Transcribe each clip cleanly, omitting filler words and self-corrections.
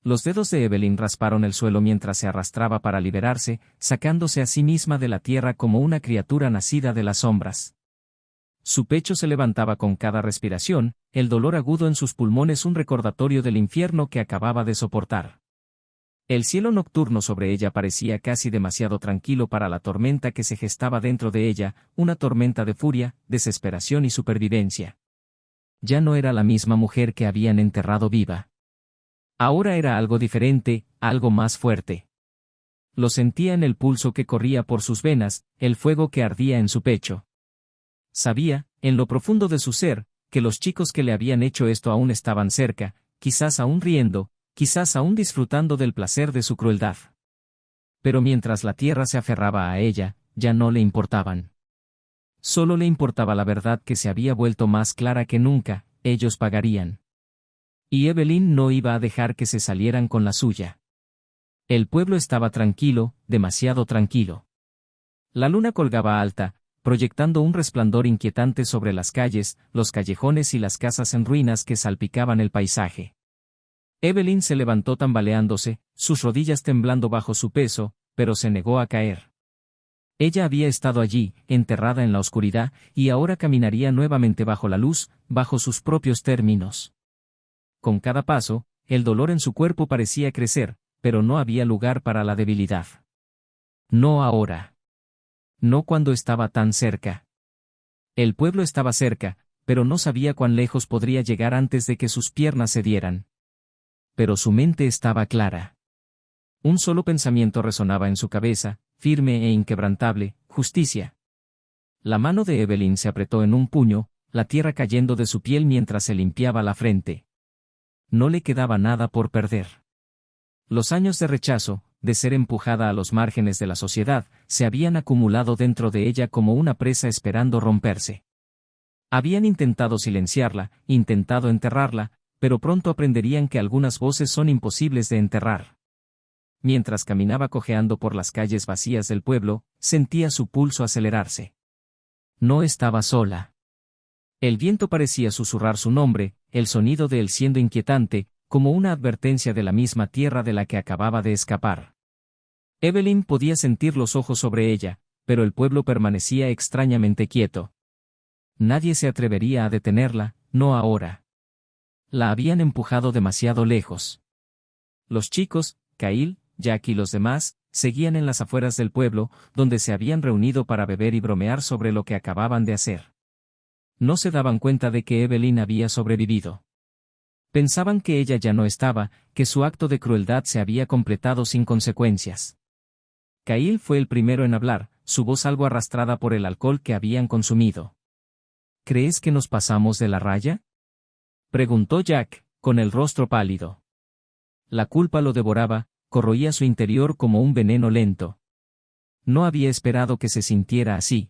Los dedos de Evelyn rasparon el suelo mientras se arrastraba para liberarse, sacándose a sí misma de la tierra como una criatura nacida de las sombras. Su pecho se levantaba con cada respiración, el dolor agudo en sus pulmones un recordatorio del infierno que acababa de soportar. El cielo nocturno sobre ella parecía casi demasiado tranquilo para la tormenta que se gestaba dentro de ella, una tormenta de furia, desesperación y supervivencia. Ya no era la misma mujer que habían enterrado viva. Ahora era algo diferente, algo más fuerte. Lo sentía en el pulso que corría por sus venas, el fuego que ardía en su pecho. Sabía, en lo profundo de su ser, que los chicos que le habían hecho esto aún estaban cerca, quizás aún riendo, quizás aún disfrutando del placer de su crueldad. Pero mientras la tierra se aferraba a ella, ya no le importaban. Solo le importaba la verdad que se había vuelto más clara que nunca, ellos pagarían. Y Evelyn no iba a dejar que se salieran con la suya. El pueblo estaba tranquilo, demasiado tranquilo. La luna colgaba alta, proyectando un resplandor inquietante sobre las calles, los callejones y las casas en ruinas que salpicaban el paisaje. Evelyn se levantó tambaleándose, sus rodillas temblando bajo su peso, pero se negó a caer. Ella había estado allí, enterrada en la oscuridad, y ahora caminaría nuevamente bajo la luz, bajo sus propios términos. Con cada paso, el dolor en su cuerpo parecía crecer, pero no había lugar para la debilidad. No ahora. No cuando estaba tan cerca. El pueblo estaba cerca, pero no sabía cuán lejos podría llegar antes de que sus piernas cedieran. Pero su mente estaba clara. Un solo pensamiento resonaba en su cabeza, firme e inquebrantable: justicia. La mano de Evelyn se apretó en un puño, la tierra cayendo de su piel mientras se limpiaba la frente. No le quedaba nada por perder. Los años de rechazo, de ser empujada a los márgenes de la sociedad, se habían acumulado dentro de ella como una presa esperando romperse. Habían intentado silenciarla, intentado enterrarla, pero pronto aprenderían que algunas voces son imposibles de enterrar. Mientras caminaba cojeando por las calles vacías del pueblo, sentía su pulso acelerarse. No estaba sola. El viento parecía susurrar su nombre, el sonido de él siendo inquietante, como una advertencia de la misma tierra de la que acababa de escapar. Evelyn podía sentir los ojos sobre ella, pero el pueblo permanecía extrañamente quieto. Nadie se atrevería a detenerla, no ahora. La habían empujado demasiado lejos. Los chicos, Kyle, Jack y los demás, seguían en las afueras del pueblo, donde se habían reunido para beber y bromear sobre lo que acababan de hacer. No se daban cuenta de que Evelyn había sobrevivido. Pensaban que ella ya no estaba, que su acto de crueldad se había completado sin consecuencias. Kyle fue el primero en hablar, su voz algo arrastrada por el alcohol que habían consumido. ¿Crees que nos pasamos de la raya?, preguntó Jack, con el rostro pálido. La culpa lo devoraba, corroía su interior como un veneno lento. No había esperado que se sintiera así.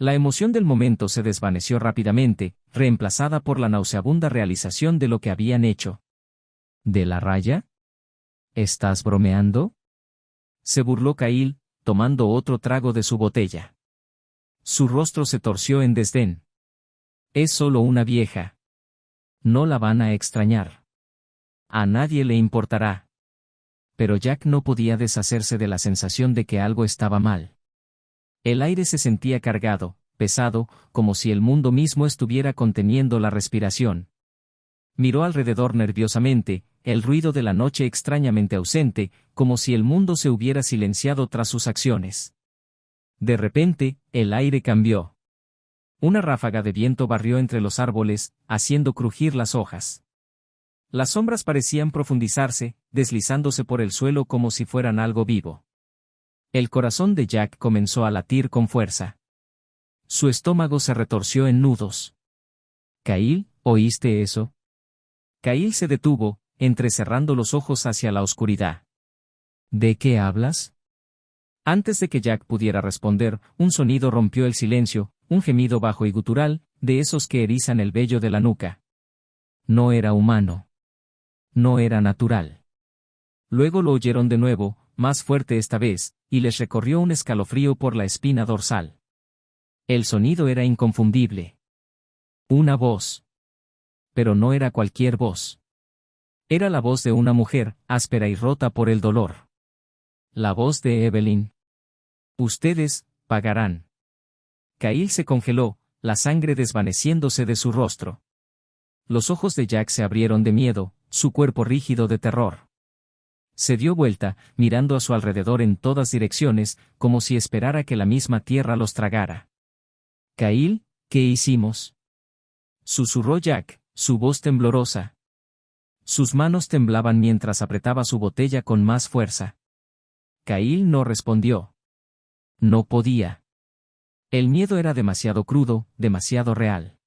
La emoción del momento se desvaneció rápidamente, reemplazada por la nauseabunda realización de lo que habían hecho. ¿De la raya? ¿Estás bromeando?, se burló Kyle, tomando otro trago de su botella. Su rostro se torció en desdén. Es solo una vieja. No la van a extrañar. A nadie le importará. Pero Jack no podía deshacerse de la sensación de que algo estaba mal. El aire se sentía cargado, pesado, como si el mundo mismo estuviera conteniendo la respiración. Miró alrededor nerviosamente, el ruido de la noche extrañamente ausente, como si el mundo se hubiera silenciado tras sus acciones. De repente, el aire cambió. Una ráfaga de viento barrió entre los árboles, haciendo crujir las hojas. Las sombras parecían profundizarse, deslizándose por el suelo como si fueran algo vivo. El corazón de Jack comenzó a latir con fuerza. Su estómago se retorció en nudos. «Kyle, ¿oíste eso?». Kyle se detuvo, entrecerrando los ojos hacia la oscuridad. «¿De qué hablas?». Antes de que Jack pudiera responder, un sonido rompió el silencio, un gemido bajo y gutural, de esos que erizan el vello de la nuca. No era humano. No era natural. Luego lo oyeron de nuevo, más fuerte esta vez, y les recorrió un escalofrío por la espina dorsal. El sonido era inconfundible. Una voz. Pero no era cualquier voz. Era la voz de una mujer, áspera y rota por el dolor. La voz de Evelyn. Ustedes, pagarán. Kyle se congeló, la sangre desvaneciéndose de su rostro. Los ojos de Jack se abrieron de miedo, su cuerpo rígido de terror. Se dio vuelta, mirando a su alrededor en todas direcciones, como si esperara que la misma tierra los tragara. Kyle, ¿qué hicimos? Susurró Jack, su voz temblorosa. Sus manos temblaban mientras apretaba su botella con más fuerza. Kyle no respondió. No podía. El miedo era demasiado crudo, demasiado real.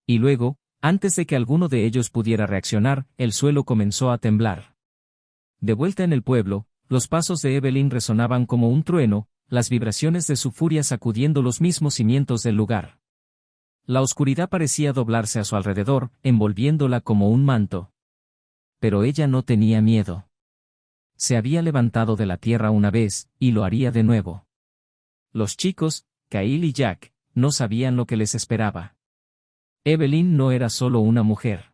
Y luego, antes de que alguno de ellos pudiera reaccionar, el suelo comenzó a temblar. De vuelta en el pueblo, los pasos de Evelyn resonaban como un trueno, las vibraciones de su furia sacudiendo los mismos cimientos del lugar. La oscuridad parecía doblarse a su alrededor, envolviéndola como un manto. Pero ella no tenía miedo. Se había levantado de la tierra una vez, y lo haría de nuevo. Los chicos, Kyle y Jack, no sabían lo que les esperaba. Evelyn no era solo una mujer.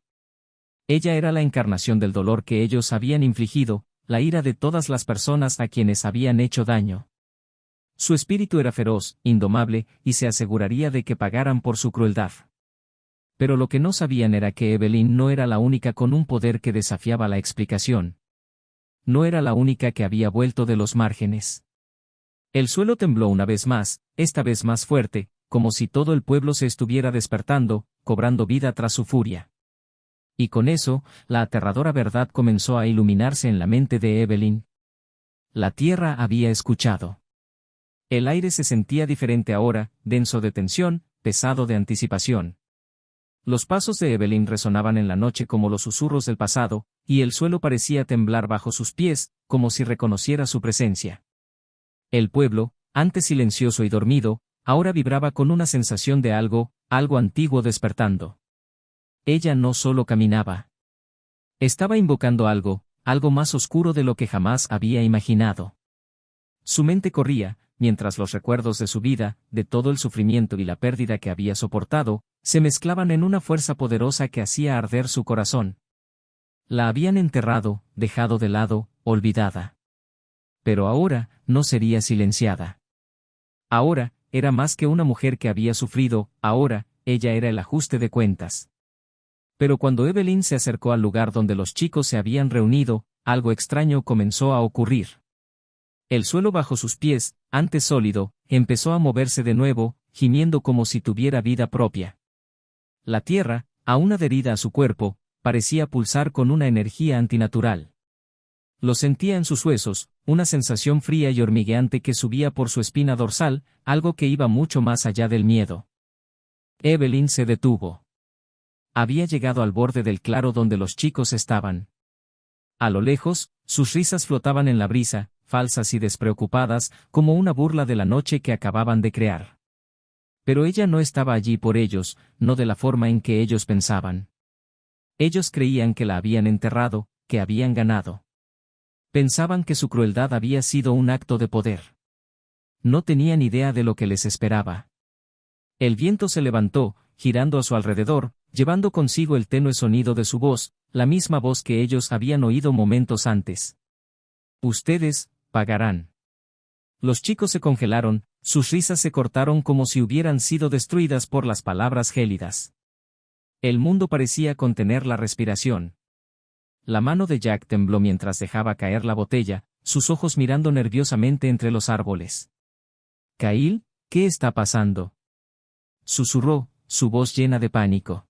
Ella era la encarnación del dolor que ellos habían infligido, la ira de todas las personas a quienes habían hecho daño. Su espíritu era feroz, indomable, y se aseguraría de que pagaran por su crueldad. Pero lo que no sabían era que Evelyn no era la única con un poder que desafiaba la explicación. No era la única que había vuelto de los márgenes. El suelo tembló una vez más, esta vez más fuerte, como si todo el pueblo se estuviera despertando, cobrando vida tras su furia. Y con eso, la aterradora verdad comenzó a iluminarse en la mente de Evelyn. La tierra había escuchado. El aire se sentía diferente ahora, denso de tensión, pesado de anticipación. Los pasos de Evelyn resonaban en la noche como los susurros del pasado, y el suelo parecía temblar bajo sus pies, como si reconociera su presencia. El pueblo, antes silencioso y dormido, ahora vibraba con una sensación de algo antiguo despertando. Ella no solo caminaba. Estaba invocando algo más oscuro de lo que jamás había imaginado. Su mente corría, mientras los recuerdos de su vida, de todo el sufrimiento y la pérdida que había soportado, se mezclaban en una fuerza poderosa que hacía arder su corazón. La habían enterrado, dejado de lado, olvidada. Pero ahora, no sería silenciada. Ahora, era más que una mujer que había sufrido, ahora, ella era el ajuste de cuentas. Pero cuando Evelyn se acercó al lugar donde los chicos se habían reunido, algo extraño comenzó a ocurrir. El suelo bajo sus pies, antes sólido, empezó a moverse de nuevo, gimiendo como si tuviera vida propia. La tierra, aún adherida a su cuerpo, parecía pulsar con una energía antinatural. Lo sentía en sus huesos, una sensación fría y hormigueante que subía por su espina dorsal, algo que iba mucho más allá del miedo. Evelyn se detuvo. Había llegado al borde del claro donde los chicos estaban. A lo lejos, sus risas flotaban en la brisa, falsas y despreocupadas, como una burla de la noche que acababan de crear. Pero ella no estaba allí por ellos, no de la forma en que ellos pensaban. Ellos creían que la habían enterrado, que habían ganado. Pensaban que su crueldad había sido un acto de poder. No tenían idea de lo que les esperaba. El viento se levantó, girando a su alrededor, llevando consigo el tenue sonido de su voz, la misma voz que ellos habían oído momentos antes. Ustedes, pagarán. Los chicos se congelaron, sus risas se cortaron como si hubieran sido destruidas por las palabras gélidas. El mundo parecía contener la respiración. La mano de Jack tembló mientras dejaba caer la botella, sus ojos mirando nerviosamente entre los árboles. Kyle, ¿qué está pasando? Susurró, su voz llena de pánico.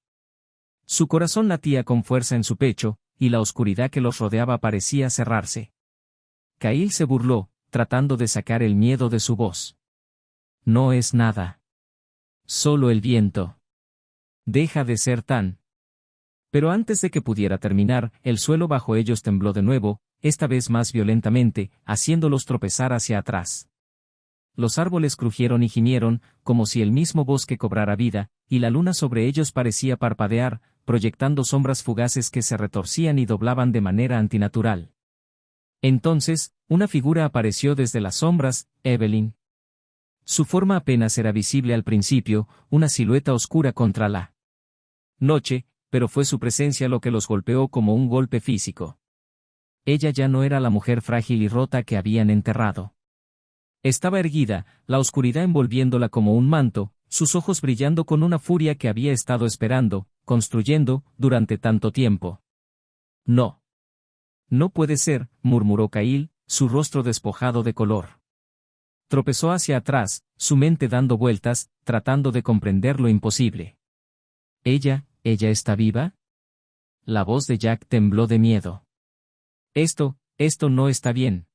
Su corazón latía con fuerza en su pecho, y la oscuridad que los rodeaba parecía cerrarse. Kyle se burló, tratando de sacar el miedo de su voz. No es nada. Solo el viento. Deja de ser tan. Pero antes de que pudiera terminar, el suelo bajo ellos tembló de nuevo, esta vez más violentamente, haciéndolos tropezar hacia atrás. Los árboles crujieron y gimieron, como si el mismo bosque cobrara vida, y la luna sobre ellos parecía parpadear, proyectando sombras fugaces que se retorcían y doblaban de manera antinatural. Entonces, una figura apareció desde las sombras, Evelyn. Su forma apenas era visible al principio, una silueta oscura contra la noche, pero fue su presencia lo que los golpeó como un golpe físico. Ella ya no era la mujer frágil y rota que habían enterrado. Estaba erguida, la oscuridad envolviéndola como un manto, sus ojos brillando con una furia que había estado esperando, construyendo, durante tanto tiempo. No. No puede ser, murmuró Cahill, su rostro despojado de color. Tropezó hacia atrás, su mente dando vueltas, tratando de comprender lo imposible. ¿Ella está viva? La voz de Jack tembló de miedo. Esto no está bien.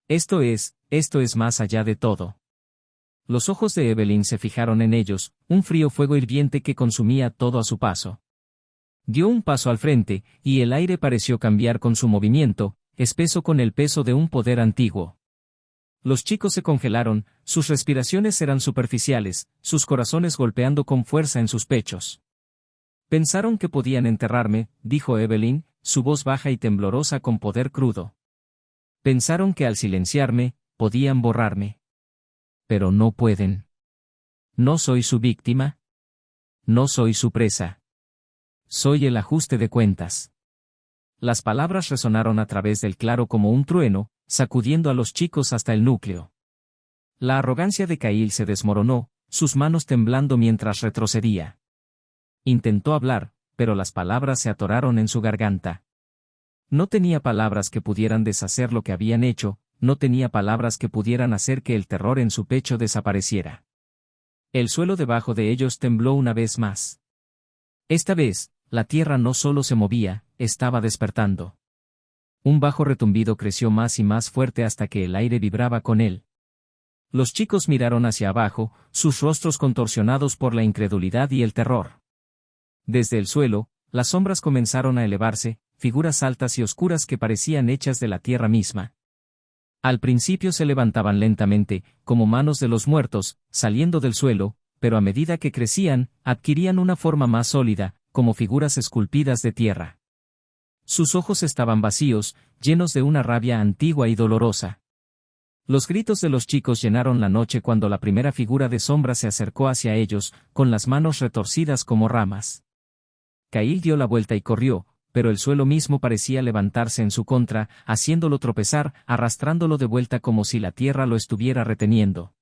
Esto es más allá de todo. Los ojos de Evelyn se fijaron en ellos, un frío fuego hirviente que consumía todo a su paso. Dio un paso al frente, y el aire pareció cambiar con su movimiento, espeso con el peso de un poder antiguo. Los chicos se congelaron, sus respiraciones eran superficiales, sus corazones golpeando con fuerza en sus pechos. Pensaron que podían enterrarme, dijo Evelyn, su voz baja y temblorosa con poder crudo. Pensaron que al silenciarme, podían borrarme. Pero no pueden. No soy su víctima. No soy su presa. Soy el ajuste de cuentas. Las palabras resonaron a través del claro como un trueno, sacudiendo a los chicos hasta el núcleo. La arrogancia de Cahill se desmoronó, sus manos temblando mientras retrocedía. Intentó hablar, pero las palabras se atoraron en su garganta. No tenía palabras que pudieran deshacer lo que habían hecho, no tenía palabras que pudieran hacer que el terror en su pecho desapareciera. El suelo debajo de ellos tembló una vez más. Esta vez, la tierra no solo se movía, estaba despertando. Un bajo retumbido creció más y más fuerte hasta que el aire vibraba con él. Los chicos miraron hacia abajo, sus rostros contorsionados por la incredulidad y el terror. Desde el suelo, las sombras comenzaron a elevarse, figuras altas y oscuras que parecían hechas de la tierra misma. Al principio se levantaban lentamente, como manos de los muertos, saliendo del suelo, pero a medida que crecían, adquirían una forma más sólida, como figuras esculpidas de tierra. Sus ojos estaban vacíos, llenos de una rabia antigua y dolorosa. Los gritos de los chicos llenaron la noche cuando la primera figura de sombra se acercó hacia ellos, con las manos retorcidas como ramas. Cahill dio la vuelta y corrió, pero el suelo mismo parecía levantarse en su contra, haciéndolo tropezar, arrastrándolo de vuelta como si la tierra lo estuviera reteniendo.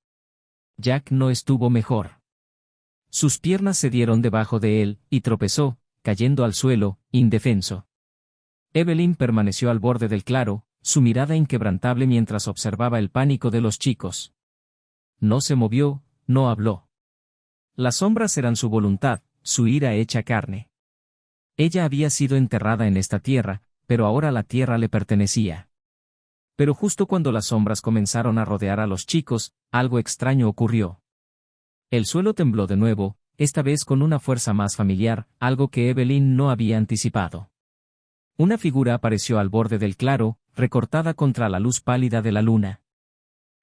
Jack no estuvo mejor. Sus piernas se dieron debajo de él, y tropezó, cayendo al suelo, indefenso. Evelyn permaneció al borde del claro, su mirada inquebrantable mientras observaba el pánico de los chicos. No se movió, no habló. Las sombras eran su voluntad, su ira hecha carne. Ella había sido enterrada en esta tierra, pero ahora la tierra le pertenecía. Pero justo cuando las sombras comenzaron a rodear a los chicos, algo extraño ocurrió. El suelo tembló de nuevo, esta vez con una fuerza más familiar, algo que Evelyn no había anticipado. Una figura apareció al borde del claro, recortada contra la luz pálida de la luna.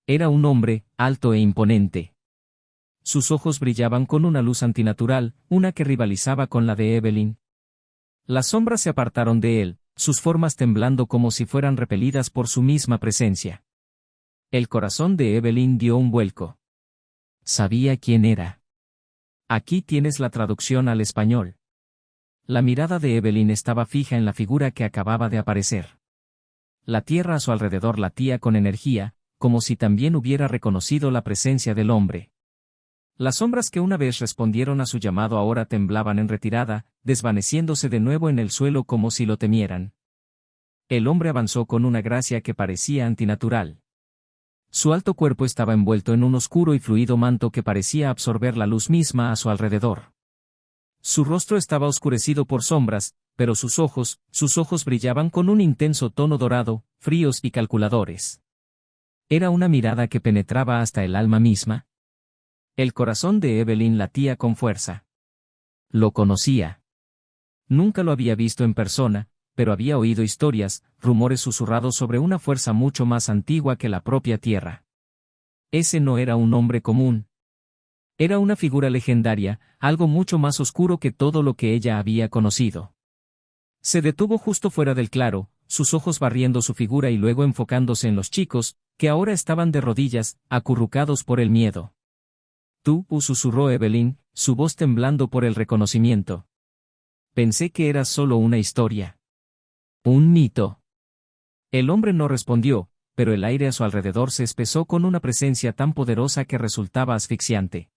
Era un hombre, alto e imponente. Sus ojos brillaban con una luz antinatural, una que rivalizaba con la de Evelyn. Las sombras se apartaron de él, sus formas temblando como si fueran repelidas por su misma presencia. El corazón de Evelyn dio un vuelco. Sabía quién era. Aquí tienes la traducción al español. La mirada de Evelyn estaba fija en la figura que acababa de aparecer. La tierra a su alrededor latía con energía, como si también hubiera reconocido la presencia del hombre. Las sombras que una vez respondieron a su llamado ahora temblaban en retirada, desvaneciéndose de nuevo en el suelo como si lo temieran. El hombre avanzó con una gracia que parecía antinatural. Su alto cuerpo estaba envuelto en un oscuro y fluido manto que parecía absorber la luz misma a su alrededor. Su rostro estaba oscurecido por sombras, pero sus ojos brillaban con un intenso tono dorado, fríos y calculadores. Era una mirada que penetraba hasta el alma misma. El corazón de Evelyn latía con fuerza. Lo conocía. Nunca lo había visto en persona, pero había oído historias, rumores susurrados sobre una fuerza mucho más antigua que la propia tierra. Ese no era un hombre común. Era una figura legendaria, algo mucho más oscuro que todo lo que ella había conocido. Se detuvo justo fuera del claro, sus ojos barriendo su figura y luego enfocándose en los chicos, que ahora estaban de rodillas, acurrucados por el miedo. Tú, susurró Evelyn, su voz temblando por el reconocimiento. Pensé que era solo una historia. Un mito. El hombre no respondió, pero el aire a su alrededor se espesó con una presencia tan poderosa que resultaba asfixiante.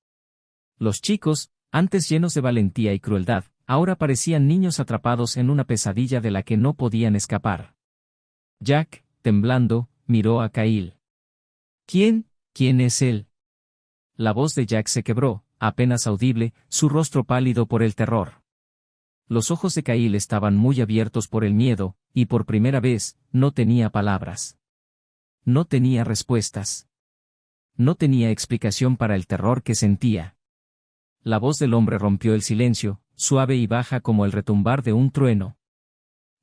Los chicos, antes llenos de valentía y crueldad, ahora parecían niños atrapados en una pesadilla de la que no podían escapar. Jack, temblando, miró a Kyle. ¿Quién es él? La voz de Jack se quebró, apenas audible, su rostro pálido por el terror. Los ojos de Kyle estaban muy abiertos por el miedo, y por primera vez, no tenía palabras. No tenía respuestas. No tenía explicación para el terror que sentía. La voz del hombre rompió el silencio, suave y baja como el retumbar de un trueno.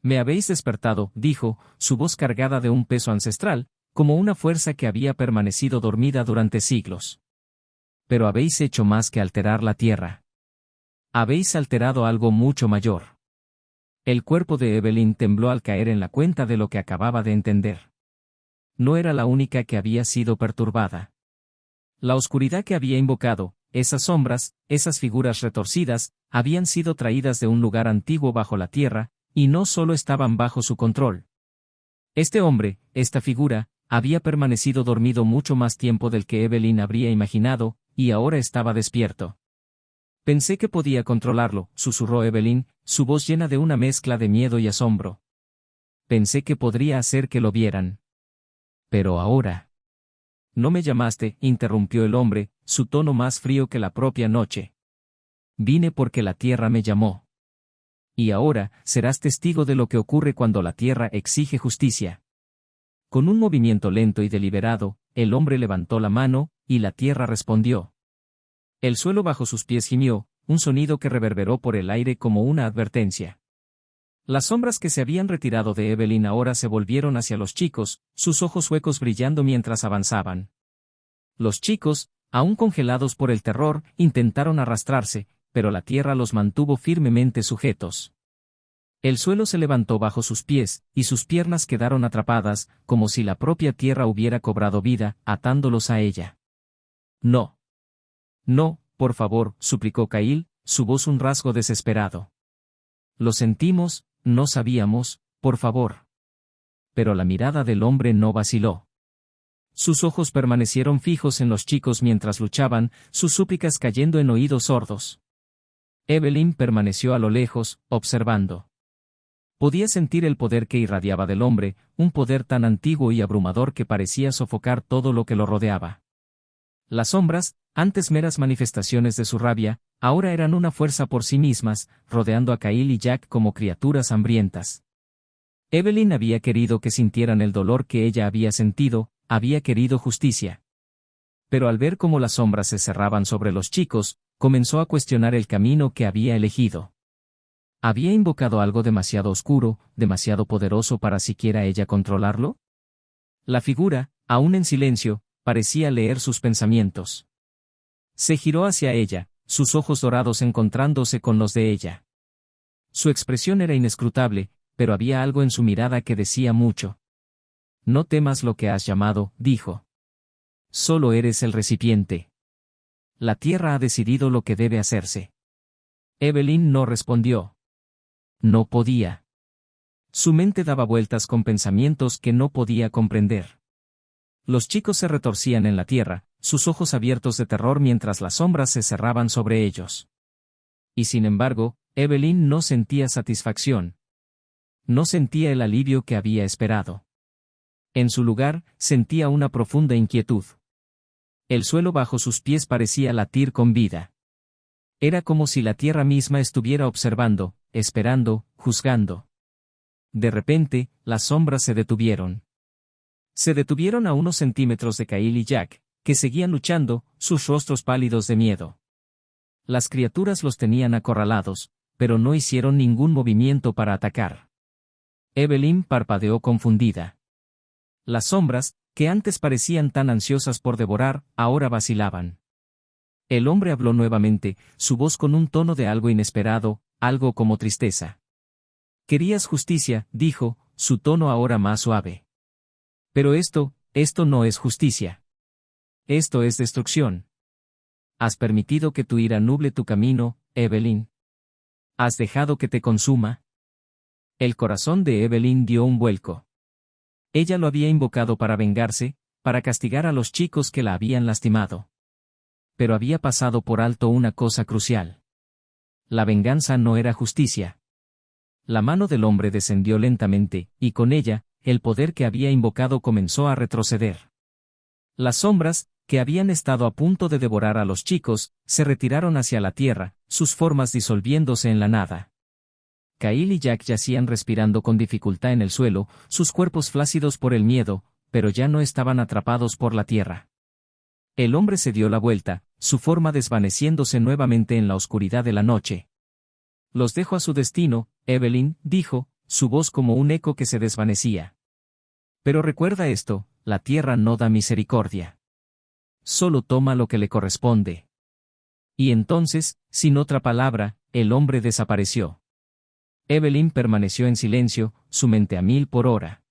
Me habéis despertado, dijo, su voz cargada de un peso ancestral, como una fuerza que había permanecido dormida durante siglos. Pero habéis hecho más que alterar la tierra. Habéis alterado algo mucho mayor. El cuerpo de Evelyn tembló al caer en la cuenta de lo que acababa de entender. No era la única que había sido perturbada. La oscuridad que había invocado, esas sombras, esas figuras retorcidas, habían sido traídas de un lugar antiguo bajo la tierra, y no solo estaban bajo su control. Este hombre, esta figura, había permanecido dormido mucho más tiempo del que Evelyn habría imaginado, y ahora estaba despierto. Pensé que podía controlarlo, susurró Evelyn, su voz llena de una mezcla de miedo y asombro. Pensé que podría hacer que lo vieran. Pero ahora... No me llamaste, interrumpió el hombre, su tono más frío que la propia noche. Vine porque la tierra me llamó. Y ahora, serás testigo de lo que ocurre cuando la tierra exige justicia. Con un movimiento lento y deliberado, el hombre levantó la mano, y la tierra respondió. El suelo bajo sus pies gimió, un sonido que reverberó por el aire como una advertencia. Las sombras que se habían retirado de Evelyn ahora se volvieron hacia los chicos, sus ojos huecos brillando mientras avanzaban. Los chicos, aún congelados por el terror, intentaron arrastrarse, pero la tierra los mantuvo firmemente sujetos. El suelo se levantó bajo sus pies, y sus piernas quedaron atrapadas, como si la propia tierra hubiera cobrado vida, atándolos a ella. No. No, por favor, suplicó Kyle, su voz un rasgo desesperado. Lo sentimos, no sabíamos, por favor. Pero la mirada del hombre no vaciló. Sus ojos permanecieron fijos en los chicos mientras luchaban, sus súplicas cayendo en oídos sordos. Evelyn permaneció a lo lejos, observando. Podía sentir el poder que irradiaba del hombre, un poder tan antiguo y abrumador que parecía sofocar todo lo que lo rodeaba. Las sombras, antes meras manifestaciones de su rabia, ahora eran una fuerza por sí mismas, rodeando a Kyle y Jack como criaturas hambrientas. Evelyn había querido que sintieran el dolor que ella había sentido, había querido justicia. Pero al ver cómo las sombras se cerraban sobre los chicos, comenzó a cuestionar el camino que había elegido. ¿Había invocado algo demasiado oscuro, demasiado poderoso para siquiera ella controlarlo? La figura, aún en silencio, parecía leer sus pensamientos. Se giró hacia ella, sus ojos dorados encontrándose con los de ella. Su expresión era inescrutable, pero había algo en su mirada que decía mucho. No temas lo que has llamado, dijo. Solo eres el recipiente. La tierra ha decidido lo que debe hacerse. Evelyn no respondió. No podía. Su mente daba vueltas con pensamientos que no podía comprender. Los chicos se retorcían en la tierra, sus ojos abiertos de terror mientras las sombras se cerraban sobre ellos. Y sin embargo, Evelyn no sentía satisfacción. No sentía el alivio que había esperado. En su lugar, sentía una profunda inquietud. El suelo bajo sus pies parecía latir con vida. Era como si la tierra misma estuviera observando, esperando, juzgando. De repente, las sombras se detuvieron. Se detuvieron a unos centímetros de Kyle y Jack, que seguían luchando, sus rostros pálidos de miedo. Las criaturas los tenían acorralados, pero no hicieron ningún movimiento para atacar. Evelyn parpadeó confundida. Las sombras, que antes parecían tan ansiosas por devorar, ahora vacilaban. El hombre habló nuevamente, su voz con un tono de algo inesperado, algo como tristeza. Querías justicia, dijo, su tono ahora más suave. Pero esto no es justicia. Esto es destrucción. Has permitido que tu ira nuble tu camino, Evelyn. ¿Has dejado que te consuma? El corazón de Evelyn dio un vuelco. Ella lo había invocado para vengarse, para castigar a los chicos que la habían lastimado. Pero había pasado por alto una cosa crucial. La venganza no era justicia. La mano del hombre descendió lentamente, y con ella, el poder que había invocado comenzó a retroceder. Las sombras, que habían estado a punto de devorar a los chicos, se retiraron hacia la tierra, sus formas disolviéndose en la nada. Kyle y Jack yacían respirando con dificultad en el suelo, sus cuerpos flácidos por el miedo, pero ya no estaban atrapados por la tierra. El hombre se dio la vuelta, su forma desvaneciéndose nuevamente en la oscuridad de la noche. «Los dejo a su destino», Evelyn dijo, su voz como un eco que se desvanecía. «Pero recuerda esto, la tierra no da misericordia. Solo toma lo que le corresponde». Y entonces, sin otra palabra, el hombre desapareció. Evelyn permaneció en silencio, su mente a 1000 por hora.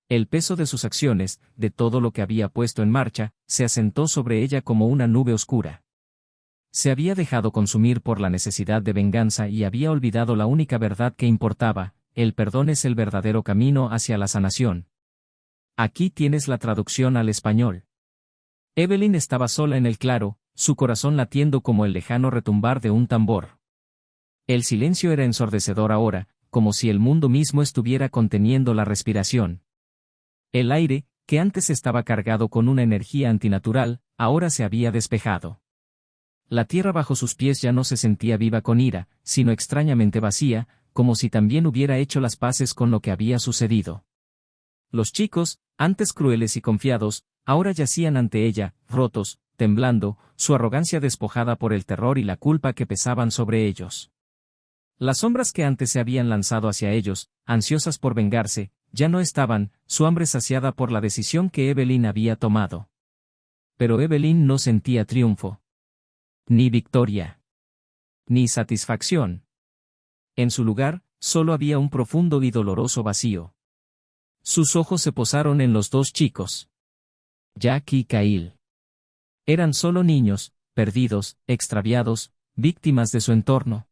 El peso de sus acciones, de todo lo que había puesto en marcha, se asentó sobre ella como una nube oscura. Se había dejado consumir por la necesidad de venganza y había olvidado la única verdad que importaba: el perdón es el verdadero camino hacia la sanación. Aquí tienes la traducción al español. Evelyn estaba sola en el claro, su corazón latiendo como el lejano retumbar de un tambor. El silencio era ensordecedor ahora, como si el mundo mismo estuviera conteniendo la respiración. El aire, que antes estaba cargado con una energía antinatural, ahora se había despejado. La tierra bajo sus pies ya no se sentía viva con ira, sino extrañamente vacía, como si también hubiera hecho las paces con lo que había sucedido. Los chicos, antes crueles y confiados, ahora yacían ante ella, rotos, temblando, su arrogancia despojada por el terror y la culpa que pesaban sobre ellos. Las sombras que antes se habían lanzado hacia ellos, ansiosas por vengarse, ya no estaban, su hambre saciada por la decisión que Evelyn había tomado. Pero Evelyn no sentía triunfo. Ni victoria. Ni satisfacción. En su lugar, solo había un profundo y doloroso vacío. Sus ojos se posaron en los dos chicos. Jack y Kyle. Eran solo niños, perdidos, extraviados, víctimas de su entorno.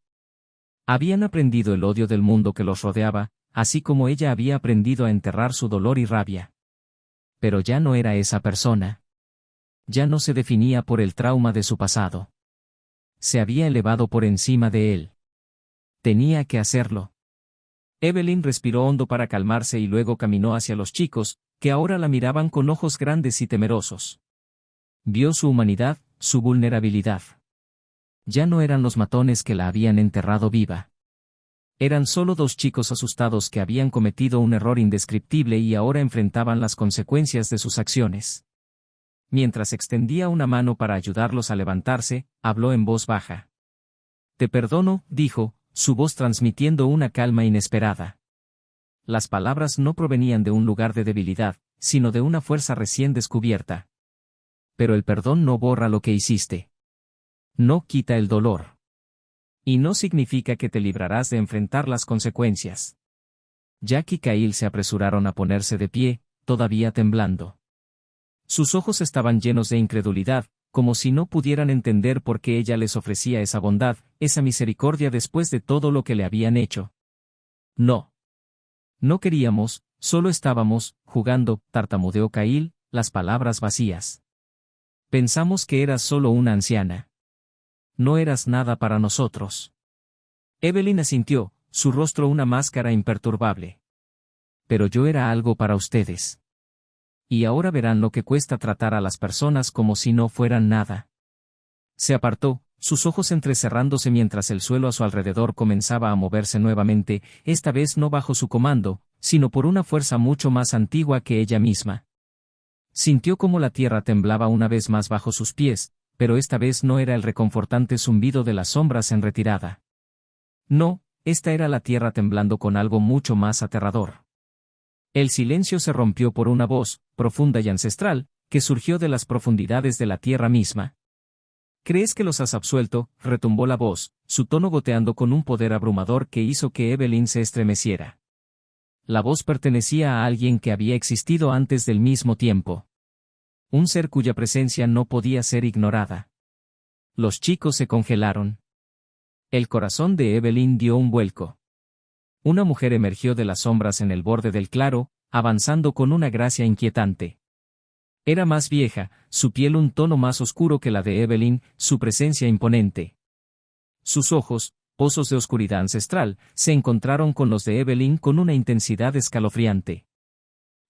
Habían aprendido el odio del mundo que los rodeaba, así como ella había aprendido a enterrar su dolor y rabia. Pero ya no era esa persona. Ya no se definía por el trauma de su pasado. Se había elevado por encima de él. Tenía que hacerlo. Evelyn respiró hondo para calmarse y luego caminó hacia los chicos, que ahora la miraban con ojos grandes y temerosos. Vio su humanidad, su vulnerabilidad. Ya no eran los matones que la habían enterrado viva. Eran solo dos chicos asustados que habían cometido un error indescriptible y ahora enfrentaban las consecuencias de sus acciones. Mientras extendía una mano para ayudarlos a levantarse, habló en voz baja. «Te perdono», dijo, su voz transmitiendo una calma inesperada. Las palabras no provenían de un lugar de debilidad, sino de una fuerza recién descubierta. Pero el perdón no borra lo que hiciste. No quita el dolor. Y no significa que te librarás de enfrentar las consecuencias. Jack y Kyle se apresuraron a ponerse de pie, todavía temblando. Sus ojos estaban llenos de incredulidad, como si no pudieran entender por qué ella les ofrecía esa bondad, esa misericordia después de todo lo que le habían hecho. No. No queríamos, solo estábamos, jugando, tartamudeó Kyle, las palabras vacías. Pensamos que eras solo una anciana. No eras nada para nosotros. Evelyn asintió, su rostro una máscara imperturbable. Pero yo era algo para ustedes. Y ahora verán lo que cuesta tratar a las personas como si no fueran nada. Se apartó, sus ojos entrecerrándose mientras el suelo a su alrededor comenzaba a moverse nuevamente, esta vez no bajo su comando, sino por una fuerza mucho más antigua que ella misma. Sintió como la tierra temblaba una vez más bajo sus pies, pero esta vez no era el reconfortante zumbido de las sombras en retirada. No, esta era la tierra temblando con algo mucho más aterrador. El silencio se rompió por una voz, profunda y ancestral, que surgió de las profundidades de la tierra misma. ¿Crees que los has absuelto?, retumbó la voz, su tono goteando con un poder abrumador que hizo que Evelyn se estremeciera. La voz pertenecía a alguien que había existido antes del mismo tiempo. Un ser cuya presencia no podía ser ignorada. Los chicos se congelaron. El corazón de Evelyn dio un vuelco. Una mujer emergió de las sombras en el borde del claro, avanzando con una gracia inquietante. Era más vieja, su piel un tono más oscuro que la de Evelyn, su presencia imponente. Sus ojos, pozos de oscuridad ancestral, se encontraron con los de Evelyn con una intensidad escalofriante.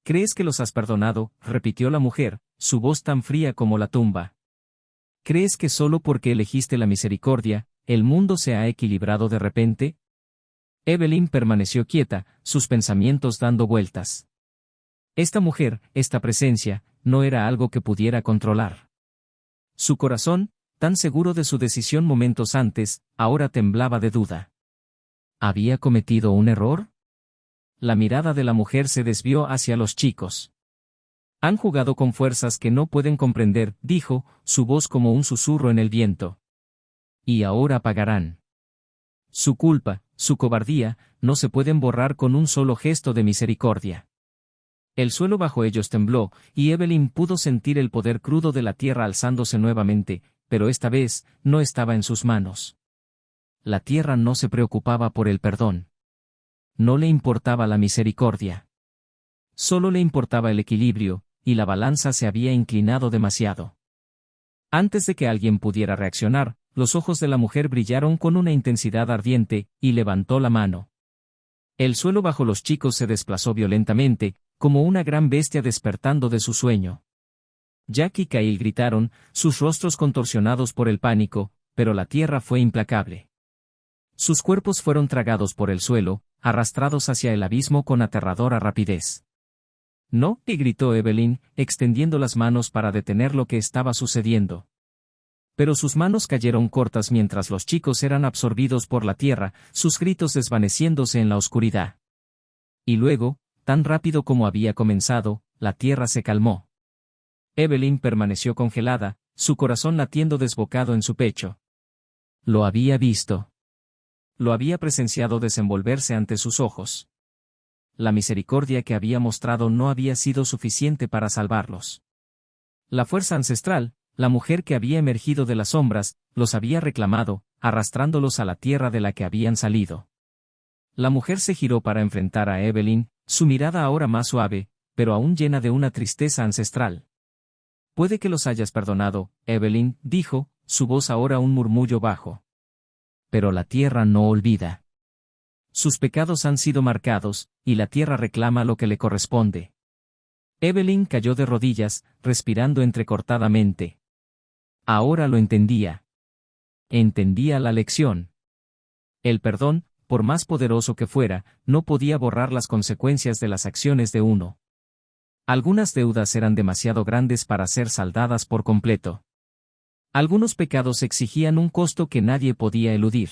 ¿Crees que los has perdonado?, repitió la mujer, su voz tan fría como la tumba. ¿Crees que solo porque elegiste la misericordia, el mundo se ha equilibrado de repente? Evelyn permaneció quieta, sus pensamientos dando vueltas. Esta mujer, esta presencia, no era algo que pudiera controlar. Su corazón, tan seguro de su decisión momentos antes, ahora temblaba de duda. ¿Había cometido un error? La mirada de la mujer se desvió hacia los chicos. Han jugado con fuerzas que no pueden comprender, dijo, su voz como un susurro en el viento. Y ahora pagarán. Su culpa, su cobardía, no se pueden borrar con un solo gesto de misericordia. El suelo bajo ellos tembló, y Evelyn pudo sentir el poder crudo de la tierra alzándose nuevamente, pero esta vez, no estaba en sus manos. La tierra no se preocupaba por el perdón. No le importaba la misericordia. Solo le importaba el equilibrio, y la balanza se había inclinado demasiado. Antes de que alguien pudiera reaccionar, los ojos de la mujer brillaron con una intensidad ardiente, y levantó la mano. El suelo bajo los chicos se desplazó violentamente, como una gran bestia despertando de su sueño. Jack y Kyle gritaron, sus rostros contorsionados por el pánico, pero la tierra fue implacable. Sus cuerpos fueron tragados por el suelo, arrastrados hacia el abismo con aterradora rapidez. «No», y gritó Evelyn, extendiendo las manos para detener lo que estaba sucediendo. Pero sus manos cayeron cortas mientras los chicos eran absorbidos por la tierra, sus gritos desvaneciéndose en la oscuridad. Y luego, tan rápido como había comenzado, la tierra se calmó. Evelyn permaneció congelada, su corazón latiendo desbocado en su pecho. Lo había visto. Lo había presenciado desenvolverse ante sus ojos. La misericordia que había mostrado no había sido suficiente para salvarlos. La fuerza ancestral, la mujer que había emergido de las sombras, los había reclamado, arrastrándolos a la tierra de la que habían salido. La mujer se giró para enfrentar a Evelyn, su mirada ahora más suave, pero aún llena de una tristeza ancestral. «Puede que los hayas perdonado», Evelyn dijo, su voz ahora un murmullo bajo. «Pero la tierra no olvida. Sus pecados han sido marcados, y la tierra reclama lo que le corresponde». Evelyn cayó de rodillas, respirando entrecortadamente. Ahora lo entendía. Entendía la lección. El perdón, por más poderoso que fuera, no podía borrar las consecuencias de las acciones de uno. Algunas deudas eran demasiado grandes para ser saldadas por completo. Algunos pecados exigían un costo que nadie podía eludir.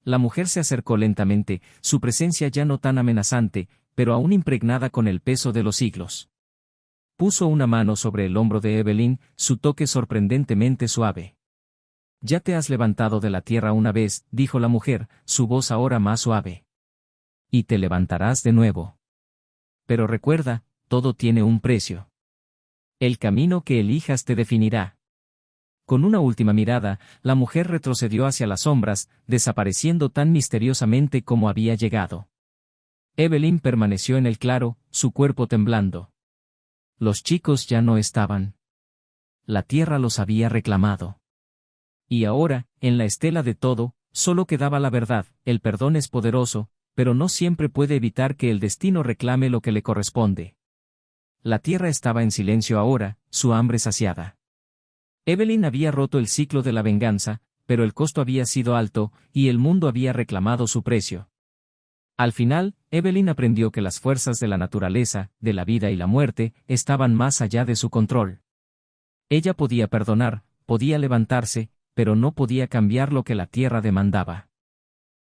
La mujer se acercó lentamente, su presencia ya no tan amenazante, pero aún impregnada con el peso de los siglos. Puso una mano sobre el hombro de Evelyn, su toque sorprendentemente suave. «Ya te has levantado de la tierra una vez», dijo la mujer, su voz ahora más suave. «Y te levantarás de nuevo. Pero recuerda, todo tiene un precio. El camino que elijas te definirá». Con una última mirada, la mujer retrocedió hacia las sombras, desapareciendo tan misteriosamente como había llegado. Evelyn permaneció en el claro, su cuerpo temblando. Los chicos ya no estaban. La tierra los había reclamado. Y ahora, en la estela de todo, solo quedaba la verdad. El perdón es poderoso, pero no siempre puede evitar que el destino reclame lo que le corresponde. La tierra estaba en silencio ahora, su hambre saciada. Evelyn había roto el ciclo de la venganza, pero el costo había sido alto, y el mundo había reclamado su precio. Al final, Evelyn aprendió que las fuerzas de la naturaleza, de la vida y la muerte, estaban más allá de su control. Ella podía perdonar, podía levantarse, pero no podía cambiar lo que la tierra demandaba.